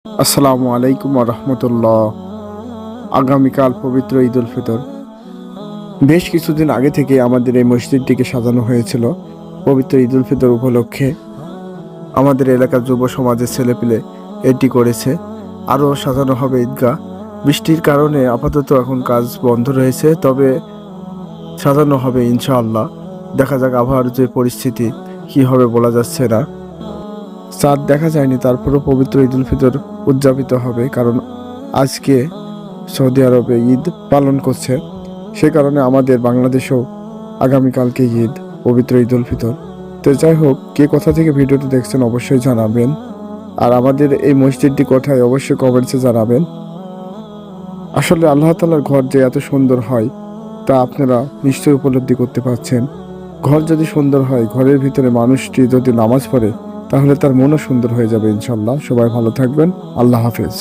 আসসালামু আলাইকুম রহমতুল্লাহ। আগামীকাল পবিত্র ঈদ উল ফিতর। বেশ কিছুদিন আগে থেকে আমাদের এই মসজিদটিকে সাজানো হয়েছিল পবিত্র ঈদ উল ফিতর উপলক্ষে। আমাদের এলাকার যুব সমাজের ছেলেপিলে এটি করেছে। আরও সাজানো হবে ঈদগাহ। বৃষ্টির কারণে আপাতত এখন কাজ বন্ধ রয়েছে, তবে সাজানো হবে ইনশাআল্লাহ। দেখা যাক আবহাওয়ার যে পরিস্থিতি কি হবে বলা যাচ্ছে না। চাঁদ দেখা যায়নি, তারপরও পবিত্র ঈদ উল ফিতর উদযাপিত হবে, কারণ আজকে সৌদি আরবে ঈদ পালন করছে। সে কারণে আমাদের বাংলাদেশেও আগামীকালকে ঈদ, পবিত্র ঈদ উল ফিতর। তো যাই হোক, কে কোথা থেকে ভিডিওটি দেখছেন অবশ্যই জানাবেন। আর আমাদের এই মসজিদটি কোথায় অবশ্যই কমেন্টসে জানাবেন। আসলে আল্লাহ তাআলার ঘর যে এত সুন্দর হয় তা আপনারা নিশ্চয়ই উপলব্ধি করতে পারছেন। ঘর যদি সুন্দর হয়, ঘরের ভিতরে মানুষটি যদি নামাজ পড়ে, তাহলে তার মনও সুন্দর হয়ে যাবে ইনশাল্লাহ। সবাই ভালো থাকবেন। আল্লাহ হাফেজ।